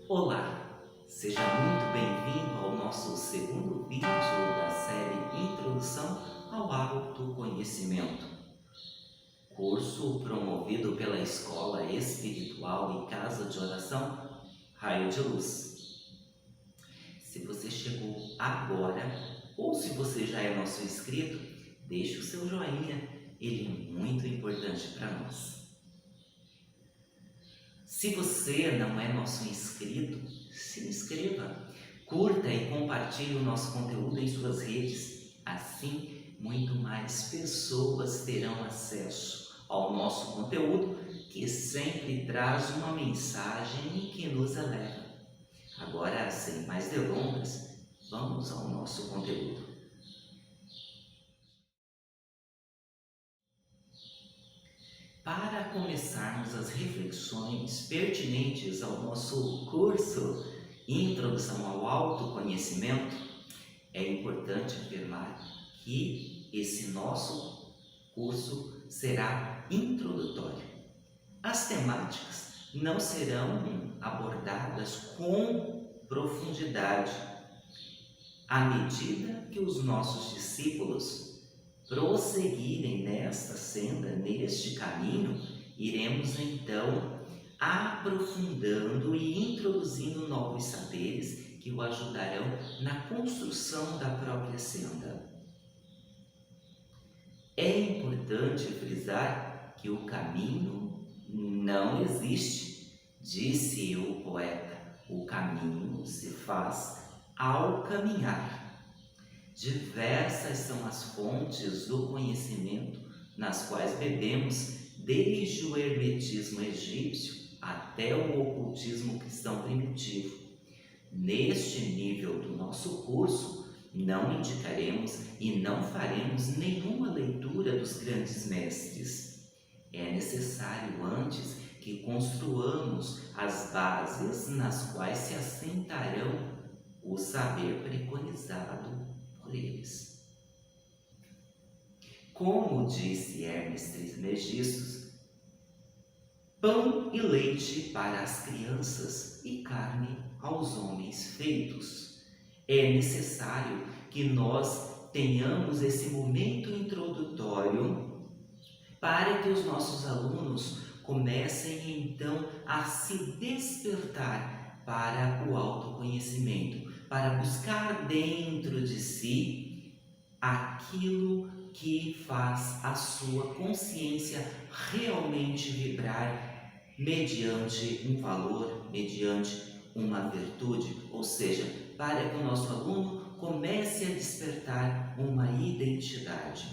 Olá, seja muito bem-vindo ao nosso segundo vídeo da série Introdução ao Autoconhecimento, curso promovido pela Escola Espiritual e Casa de Oração Raio de Luz. Se você chegou agora ou se você já é nosso inscrito, deixe o seu joinha, ele é muito importante para nós. Se você não é nosso inscrito, se inscreva, curta e compartilhe o nosso conteúdo em suas redes. Assim, muito mais pessoas terão acesso ao nosso conteúdo, que sempre traz uma mensagem que nos eleva. Agora, sem mais delongas, vamos ao nosso conteúdo. Para começarmos as reflexões pertinentes ao nosso curso Introdução ao Autoconhecimento, é importante afirmar que esse nosso curso será introdutório. As temáticas não serão abordadas com profundidade à medida que os nossos discípulos prosseguirem nesta senda, neste caminho, iremos então aprofundando e introduzindo novos saberes que o ajudarão na construção da própria senda. É importante frisar que o caminho não existe, disse o poeta. O caminho se faz ao caminhar. Diversas são as fontes do conhecimento nas quais bebemos, desde o hermetismo egípcio até o ocultismo cristão primitivo. Neste nível do nosso curso, não indicaremos e não faremos nenhuma leitura dos grandes mestres. É necessário antes que construamos as bases nas quais se assentarão o saber preconizado por eles. Como disse Hermes Trismegistus, pão e leite para as crianças e carne aos homens feitos. É necessário que nós tenhamos esse momento introdutório para que os nossos alunos comecem então a se despertar para o autoconhecimento, para buscar dentro de si aquilo que faz a sua consciência realmente vibrar mediante um valor, mediante uma virtude, ou seja, para que o nosso aluno comece a despertar uma identidade.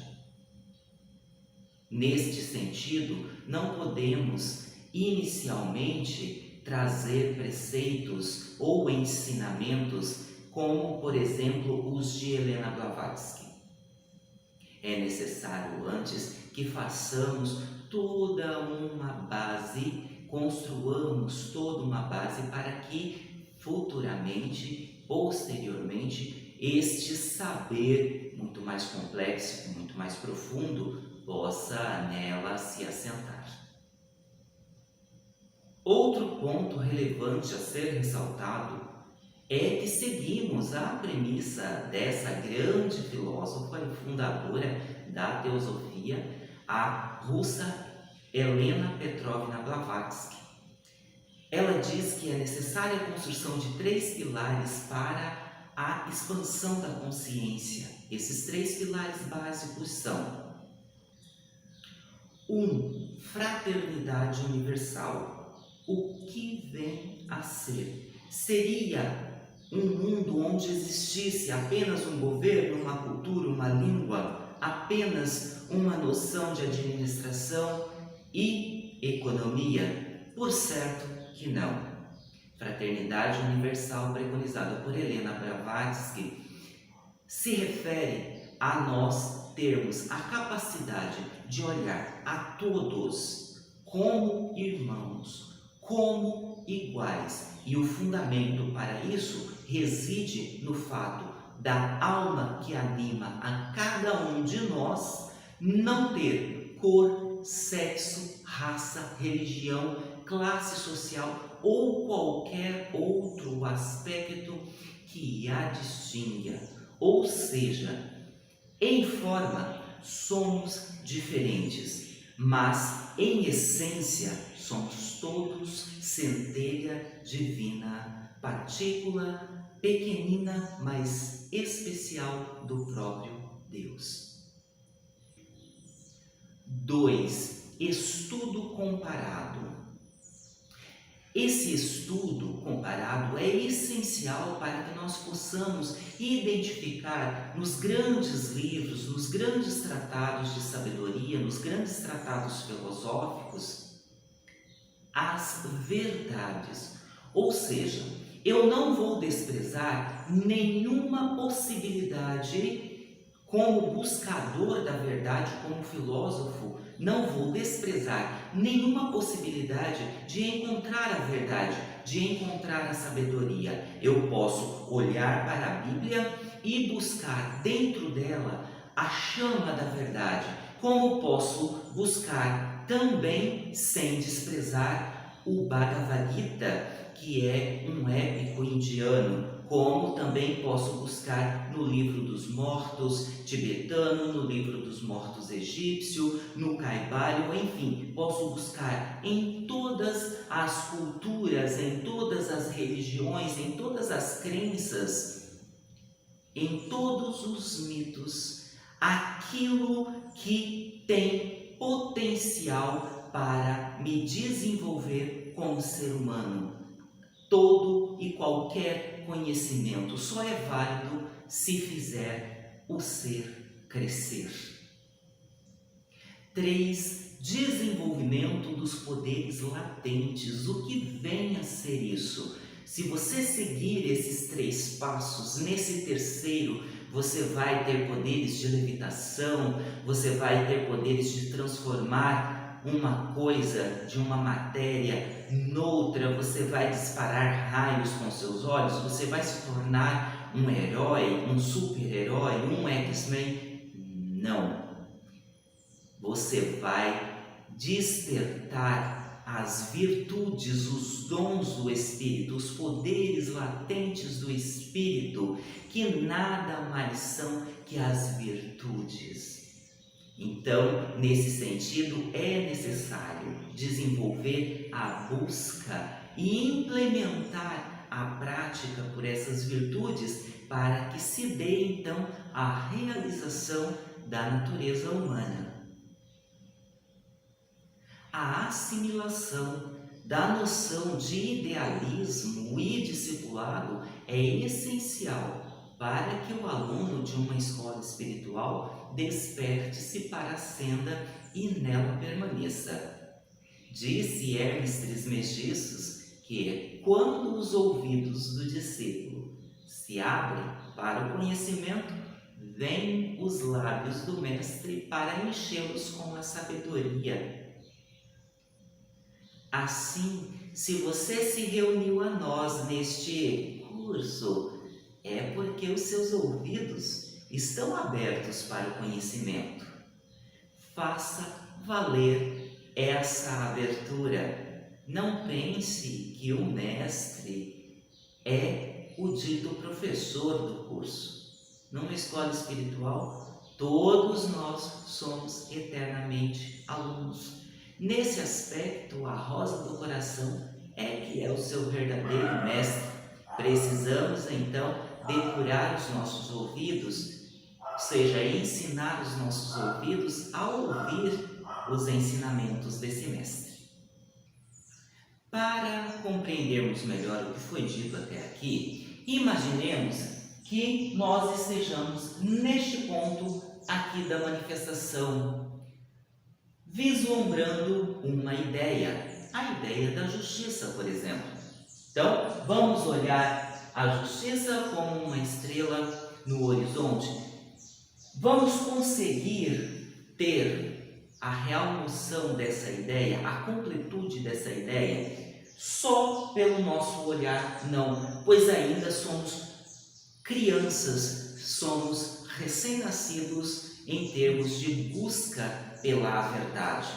Neste sentido, não podemos inicialmente trazer preceitos ou ensinamentos como, por exemplo, os de Helena Blavatsky. É necessário antes que façamos toda uma base, construamos toda uma base para que futuramente, posteriormente, este saber muito mais complexo, muito mais profundo, possa nela se assentar. Outro ponto relevante a ser ressaltado é que seguimos a premissa dessa grande filósofa e fundadora da teosofia, a russa Helena Petrovna Blavatsky. Ela diz que é necessária a construção de 3 pilares para a expansão da consciência. Esses 3 pilares básicos são: 1. Fraternidade universal. O que vem a ser? Seria um mundo onde existisse apenas um governo, uma cultura, uma língua, apenas uma noção de administração e economia? Por certo que não. Fraternidade universal preconizada por Helena Blavatsky se refere a nós termos a capacidade de olhar a todos como irmãos, como iguais. E o fundamento para isso reside no fato da alma que anima a cada um de nós não ter cor, sexo, raça, religião, classe social ou qualquer outro aspecto que a distinga. Ou seja, em forma somos diferentes, mas em essência somos todos centelha divina, partícula pequenina, mas especial do próprio Deus. 2. Estudo comparado. Esse estudo comparado é essencial para que nós possamos identificar nos grandes livros, nos grandes tratados de sabedoria, nos grandes tratados filosóficos, as verdades. Ou seja, eu não vou desprezar nenhuma possibilidade como buscador da verdade, como filósofo, não vou desprezar nenhuma possibilidade de encontrar a verdade, de encontrar a sabedoria. Eu posso olhar para a Bíblia e buscar dentro dela a chama da verdade, como posso buscar também sem desprezar o Bhagavad Gita, que é um épico indiano, como também posso buscar no livro dos mortos tibetano, no livro dos mortos egípcio, no Kaivalho, enfim, posso buscar em todas as culturas, em todas as religiões, em todas as crenças, em todos os mitos, aquilo que tem potencial para me desenvolver como ser humano. Todo e qualquer conhecimento só é válido se fizer o ser crescer. 3. Desenvolvimento dos poderes latentes. O que vem a ser isso? Se você seguir esses 3 passos, nesse terceiro, você vai ter poderes de levitação, você vai ter poderes de transformar uma coisa de uma matéria noutra, você vai disparar raios com seus olhos, você vai se tornar um herói, um super-herói, um X-Men. Não. Você vai despertar as virtudes, os dons do Espírito, os poderes latentes do Espírito, que nada mais são que as virtudes. Então, nesse sentido, é necessário desenvolver a busca e implementar a prática por essas virtudes para que se dê, então, a realização da natureza humana. A assimilação da noção de idealismo e discipulado é essencial para que o aluno de uma escola espiritual desperte-se para a senda e nela permaneça. Disse Hermes Trismegistus que quando os ouvidos do discípulo se abrem para o conhecimento, vêm os lábios do mestre para enchê-los com a sabedoria. Assim, se você se reuniu a nós neste curso, é porque os seus ouvidos estão abertos para o conhecimento. Faça valer essa abertura. Não pense que o mestre é o dito professor do curso. Numa escola espiritual, todos nós somos eternamente alunos. Nesse aspecto, a rosa do coração é que é o seu verdadeiro mestre. Precisamos, então, depurar os nossos ouvidos, ou seja, ensinar os nossos ouvidos a ouvir os ensinamentos desse mestre. Para compreendermos melhor o que foi dito até aqui, imaginemos que nós estejamos neste ponto aqui da manifestação, vislumbrando uma ideia, a ideia da justiça, por exemplo. Então, vamos olhar a justiça como uma estrela no horizonte. Vamos conseguir ter a real noção dessa ideia, a completude dessa ideia, só pelo nosso olhar? Não, pois ainda somos crianças, somos recém-nascidos em termos de busca pela verdade.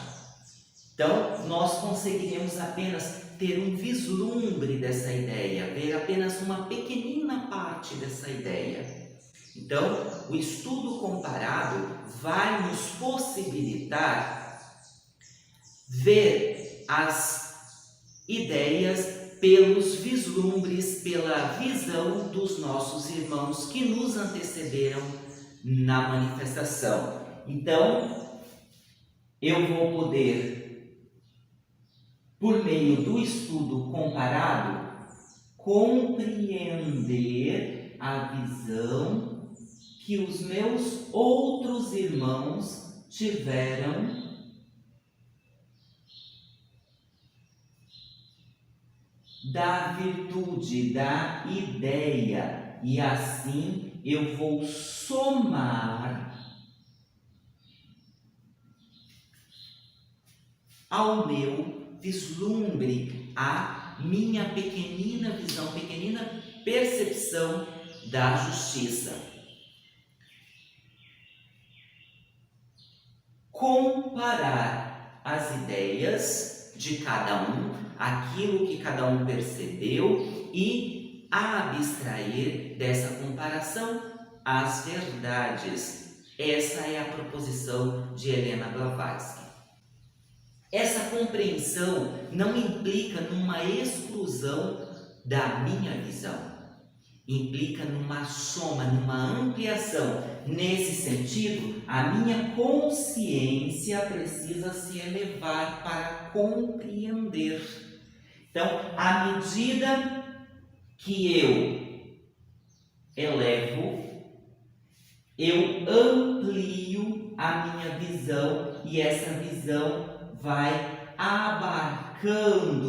Então, nós conseguiremos apenas ter um vislumbre dessa ideia, ver apenas uma pequenina parte dessa ideia. Então, o estudo comparado vai nos possibilitar ver as ideias pelos vislumbres, pela visão dos nossos irmãos que nos antecederam na manifestação. Então, eu vou poder, por meio do estudo comparado, compreender a visão que os meus outros irmãos tiveram da virtude, da ideia, e assim eu vou somar ao meu vislumbre, à minha pequenina visão, pequenina percepção da justiça. Comparar as ideias de cada um, aquilo que cada um percebeu, e abstrair dessa comparação as verdades. Essa é a proposição de Helena Blavatsky. Essa compreensão não implica numa exclusão da minha visão, implica numa soma, numa ampliação. Nesse sentido, a minha consciência precisa se elevar para compreender. Então, à medida que eu elevo, eu amplio a minha visão, e essa visão vai abarcando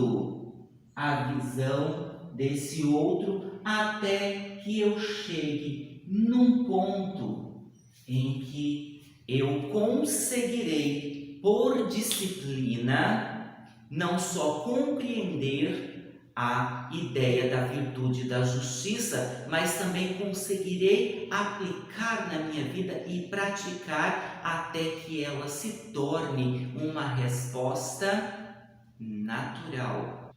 a visão desse outro até que eu chegue num ponto em que eu conseguirei, por disciplina, não só compreender a ideia da virtude e da justiça, mas também conseguirei aplicar na minha vida e praticar até que ela se torne uma resposta natural.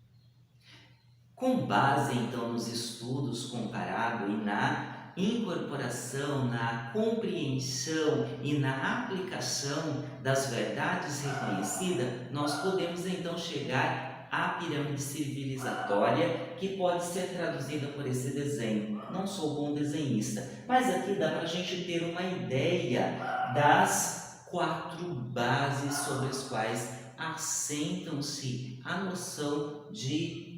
Com base, então, nos estudos comparados e na incorporação, na compreensão e na aplicação das verdades reconhecidas, nós podemos, então, chegar à pirâmide civilizatória, que pode ser traduzida por esse desenho. Não sou bom desenhista, mas aqui dá para a gente ter uma ideia das 4 bases sobre as quais assentam-se a noção de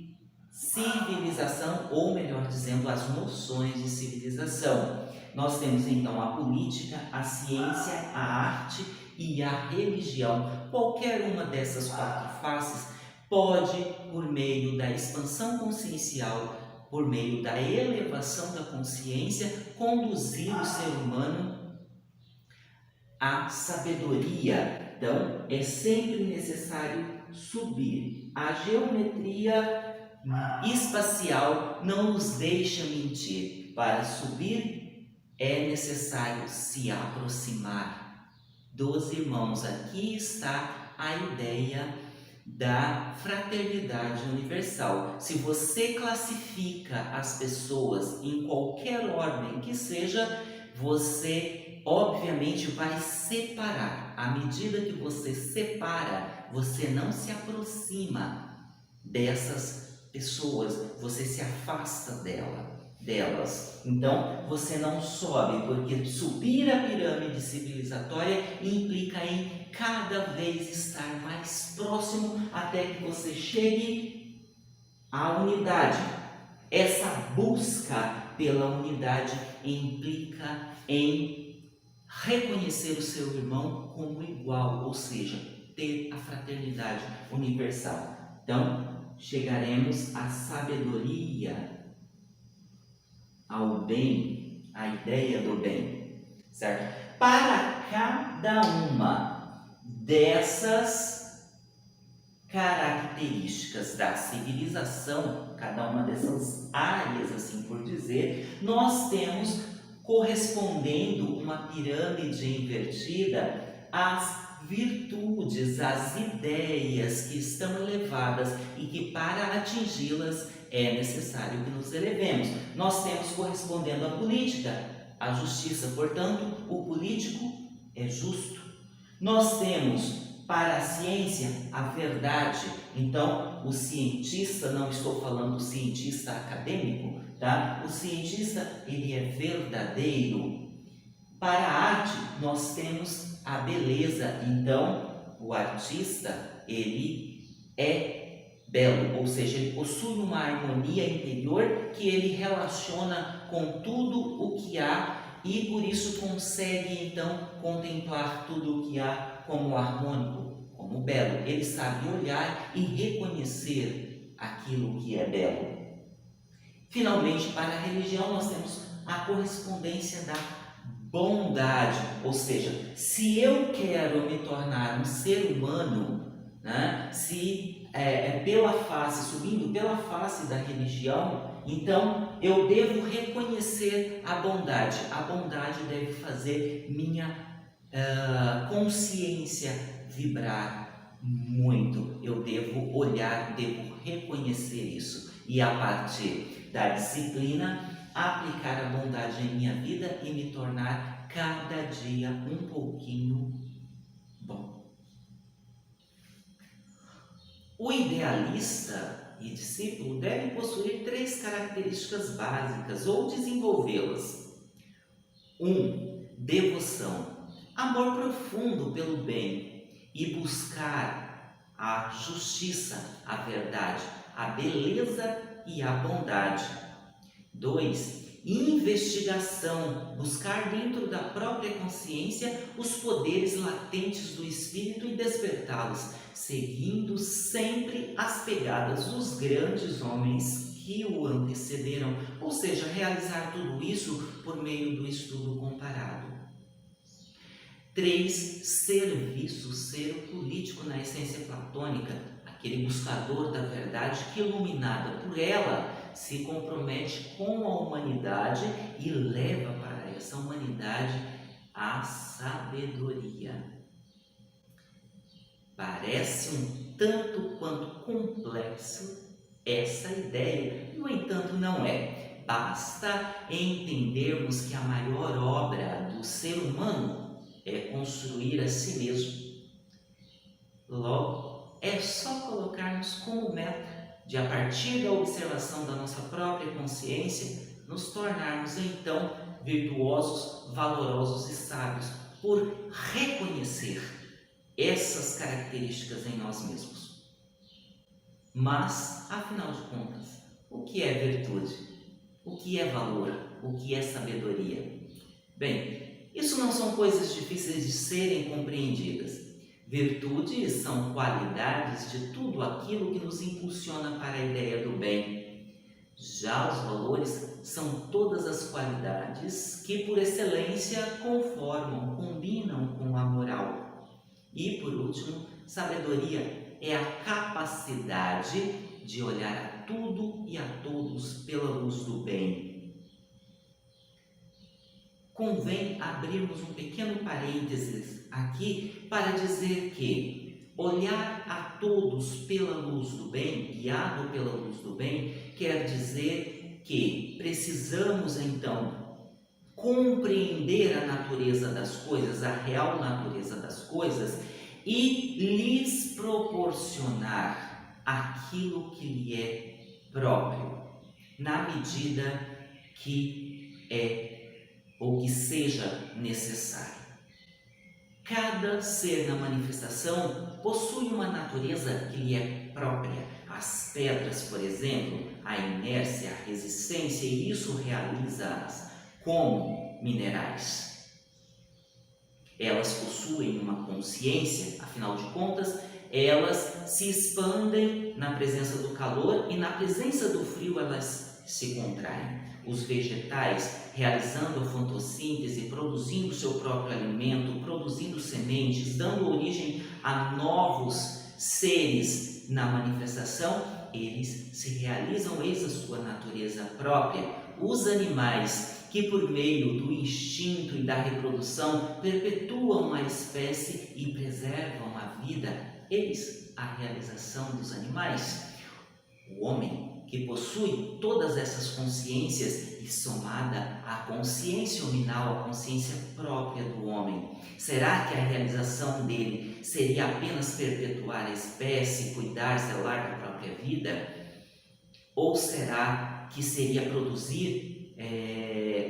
civilização, ou melhor dizendo, as noções de civilização. Nós temos então a política, a ciência, a arte e a religião. Qualquer uma dessas 4 faces pode, por meio da expansão consciencial, por meio da elevação da consciência, conduzir o ser humano à sabedoria. Então, é sempre necessário subir. A geometria espacial não nos deixa mentir. Para subir, é necessário se aproximar dos irmãos. Aqui está a ideia da fraternidade universal. Se você classifica as pessoas em qualquer ordem que seja, você obviamente vai separar. À medida que você separa, você não se aproxima dessas pessoas, você se afasta delas. Então, você não sobe, porque subir a pirâmide civilizatória implica em cada vez estar mais próximo até que você chegue à unidade. Essa busca pela unidade implica em reconhecer o seu irmão como igual, ou seja, ter a fraternidade universal. Então, chegaremos à sabedoria, ao bem, à ideia do bem, certo? Para cada uma dessas características da civilização, cada uma dessas áreas, assim por dizer, nós temos correspondendo uma pirâmide invertida às virtudes, às ideias que estão elevadas e que para atingi-las é necessário que nos elevemos. Nós temos correspondendo à política, a justiça, portanto, o político é justo. Nós temos para a ciência a verdade, então o cientista, não estou falando do cientista acadêmico, tá? O cientista, ele é verdadeiro. Para a arte, nós temos a beleza, então o artista, ele é belo, ou seja, ele possui uma harmonia interior que ele relaciona com tudo o que há e por isso consegue então contemplar tudo o que há como harmônico, como belo. Ele sabe olhar e reconhecer aquilo que é belo. Finalmente, para a religião, nós temos a correspondência da bondade, ou seja, se eu quero me tornar um ser humano, né, se subindo pela face da religião, então eu devo reconhecer a bondade. A bondade deve fazer minha consciência vibrar muito. Eu devo olhar, devo reconhecer isso e a partir da disciplina aplicar a bondade em minha vida e me tornar cada dia um pouquinho bom. O idealista e discípulo devem possuir 3 características básicas ou desenvolvê-las. 1. Devoção, amor profundo pelo bem e buscar a justiça, a verdade, a beleza e a bondade. 2. Investigação, buscar dentro da própria consciência os poderes latentes do espírito e despertá-los, seguindo sempre as pegadas dos grandes homens que o antecederam, ou seja, realizar tudo isso por meio do estudo comparado. 3. Serviço, ser o político na essência platônica, aquele buscador da verdade que, iluminada por ela, se compromete com a humanidade e leva para essa humanidade a sabedoria. Parece um tanto quanto complexo essa ideia, no entanto não é. Basta entendermos que a maior obra do ser humano é construir a si mesmo. Logo, é só colocarmos como meta de, a partir da observação da nossa própria consciência, nos tornarmos então virtuosos, valorosos e sábios por reconhecer essas características em nós mesmos. Mas, afinal de contas, o que é virtude? O que é valor? O que é sabedoria? Bem, isso não são coisas difíceis de serem compreendidas. Virtudes são qualidades de tudo aquilo que nos impulsiona para a ideia do bem. Já os valores são todas as qualidades que, por excelência, conformam, combinam com a moral. E, por último, sabedoria é a capacidade de olhar a tudo e a todos pela luz do bem. Convém abrirmos um pequeno parênteses aqui para dizer que olhar a todos pela luz do bem, guiado pela luz do bem, quer dizer que precisamos então compreender a natureza das coisas, a real natureza das coisas e lhes proporcionar aquilo que lhe é próprio, na medida que é ou que seja necessário. Cada ser na manifestação possui uma natureza que lhe é própria. As pedras, por exemplo, a inércia, a resistência, e isso realiza-as como minerais. Elas possuem uma consciência, afinal de contas, elas se expandem na presença do calor e na presença do frio elas se contraem. Os vegetais, realizando a fotossíntese, produzindo seu próprio alimento, produzindo sementes, dando origem a novos seres na manifestação, eles se realizam eis a sua natureza própria. Os animais que por meio do instinto e da reprodução perpetuam a espécie e preservam a vida, eis a realização dos animais. O homem, que possui todas essas consciências e somada à consciência nominal, a consciência própria do homem, será que a realização dele seria apenas perpetuar a espécie, cuidar, zelar da própria vida? Ou será que seria produzir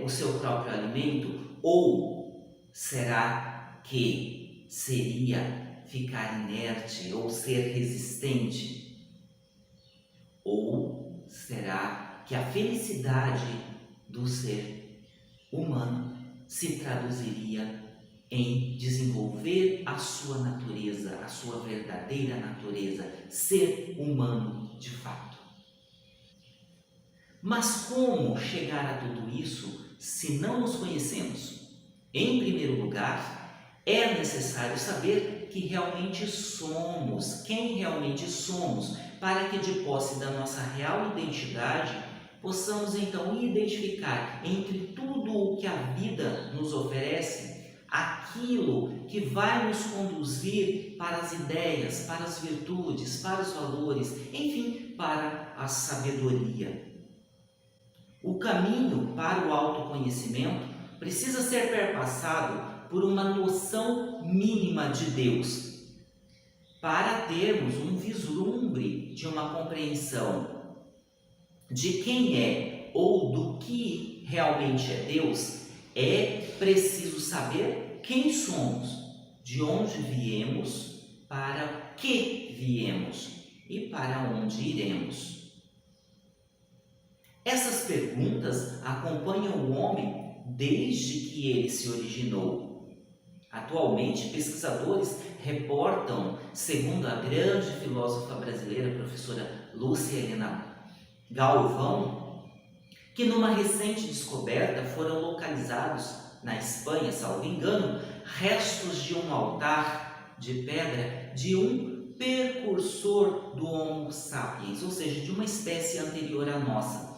o seu próprio alimento? Ou será que seria ficar inerte ou ser resistente? Ou será que a felicidade do ser humano se traduziria em desenvolver a sua natureza, a sua verdadeira natureza, ser humano de fato? Mas como chegar a tudo isso se não nos conhecemos? Em primeiro lugar, é necessário saber que realmente somos, quem realmente somos, para que de posse da nossa real identidade, possamos então identificar entre tudo o que a vida nos oferece, aquilo que vai nos conduzir para as ideias, para as virtudes, para os valores, enfim, para a sabedoria. O caminho para o autoconhecimento precisa ser perpassado por uma noção mínima de Deus, para termos um vislumbre de uma compreensão de quem é ou do que realmente é Deus. É preciso saber quem somos, de onde viemos, para que viemos e para onde iremos. Essas perguntas acompanham o homem desde que ele se originou. Atualmente, pesquisadores reportam, segundo a grande filósofa brasileira, professora Lúcia Helena Galvão, que numa recente descoberta foram localizados na Espanha, salvo engano, restos de um altar de pedra de um precursor do Homo sapiens, ou seja, de uma espécie anterior à nossa,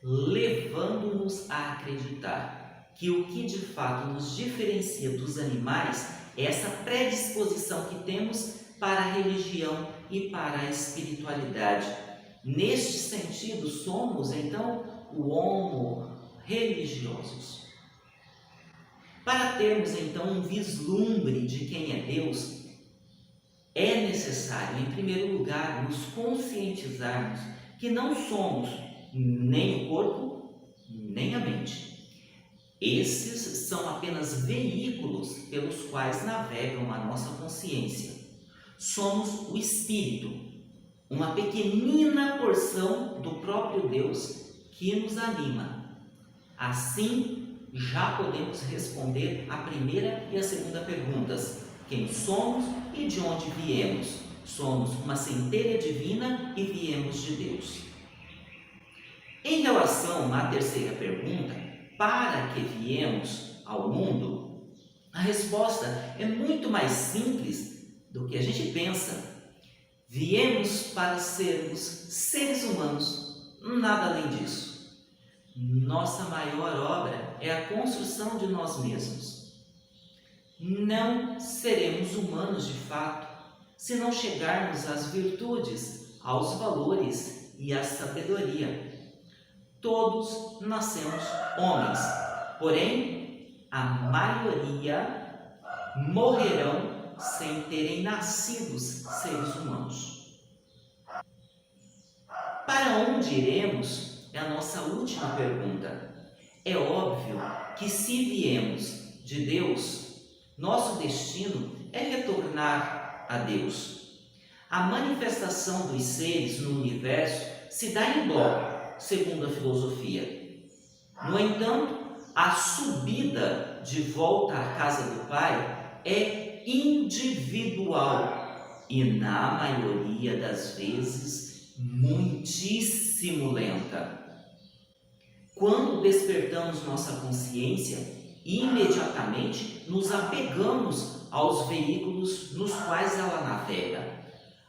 levando-nos a acreditar que o que de fato nos diferencia dos animais é essa predisposição que temos para a religião e para a espiritualidade. Neste sentido, somos então o homo religiosos. Para termos então um vislumbre de quem é Deus, é necessário, em primeiro lugar, nos conscientizarmos que não somos nem o corpo, nem a mente. Esses são apenas veículos pelos quais navegam a nossa consciência. Somos o espírito, uma pequenina porção do próprio Deus que nos anima. Assim, já podemos responder a primeira e a segunda perguntas: quem somos e de onde viemos? Somos uma centelha divina e viemos de Deus. Em relação à terceira pergunta, para que viemos ao mundo, a resposta é muito mais simples do que a gente pensa. Viemos para sermos seres humanos, nada além disso. Nossa maior obra é a construção de nós mesmos. Não seremos humanos de fato se não chegarmos às virtudes, aos valores e à sabedoria. Todos nascemos homens, porém a maioria morrerão sem terem nascido seres humanos. Para onde iremos é a nossa última pergunta. É óbvio que se viemos de Deus, nosso destino é retornar a Deus. A manifestação dos seres no universo se dá em bloco, segundo a filosofia. No entanto, a subida de volta à casa do Pai é individual e, na maioria das vezes, muitíssimo lenta. Quando despertamos nossa consciência, imediatamente nos apegamos aos veículos nos quais ela navega.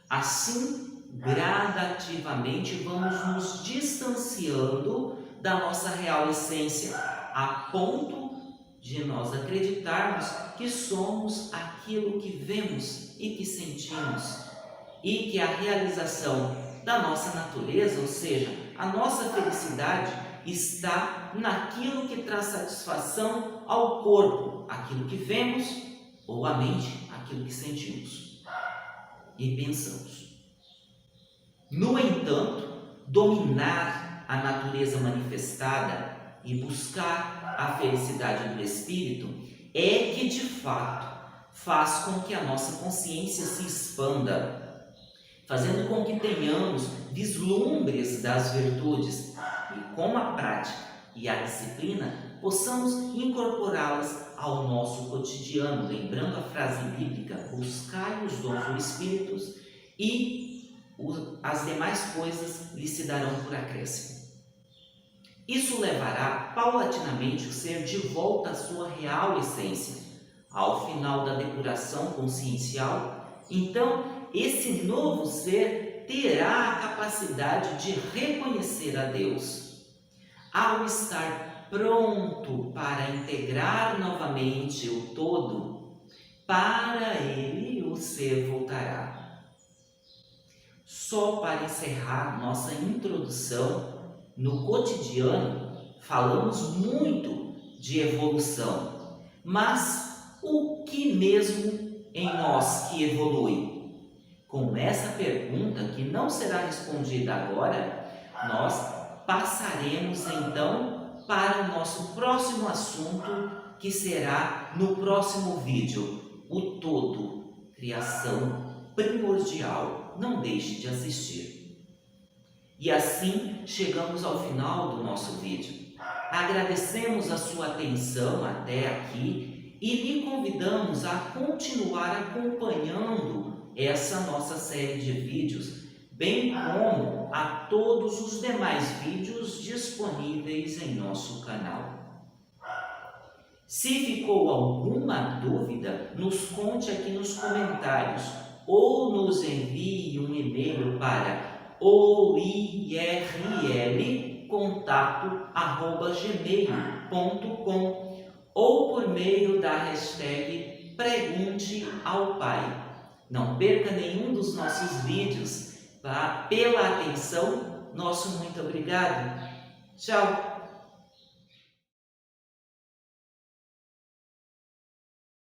Assim, gradativamente vamos nos distanciando da nossa real essência, a ponto de nós acreditarmos que somos aquilo que vemos e que sentimos, e que a realização da nossa natureza, ou seja, a nossa felicidade, está naquilo que traz satisfação ao corpo, aquilo que vemos, ou à mente, aquilo que sentimos e pensamos. No entanto, dominar a natureza manifestada e buscar a felicidade do espírito é que de fato faz com que a nossa consciência se expanda, fazendo com que tenhamos vislumbres das virtudes e com a prática e a disciplina possamos incorporá-las ao nosso cotidiano, lembrando a frase bíblica: buscai os dons do Espírito e as demais coisas lhe se darão por acréscimo. Isso levará paulatinamente o ser de volta à sua real essência. Ao final da depuração consciencial, então esse novo ser terá a capacidade de reconhecer a Deus. Ao estar pronto para integrar novamente o todo, para ele o ser voltará. Só para encerrar nossa introdução, no cotidiano falamos muito de evolução, mas o que mesmo em nós que evolui? Com essa pergunta, que não será respondida agora, nós passaremos então para o nosso próximo assunto, que será no próximo vídeo: o todo, criação primordial. Não deixe de assistir. E assim chegamos ao final do nosso vídeo. Agradecemos a sua atenção até aqui e lhe convidamos a continuar acompanhando essa nossa série de vídeos, bem como a todos os demais vídeos disponíveis em nosso canal. Se ficou alguma dúvida, nos conte aqui nos comentários ou nos envie um e-mail para oirlcontato@gmail.com ou por meio da hashtag Pergunte ao Pai. Não perca nenhum dos nossos vídeos. Pela atenção, nosso muito obrigado. Tchau!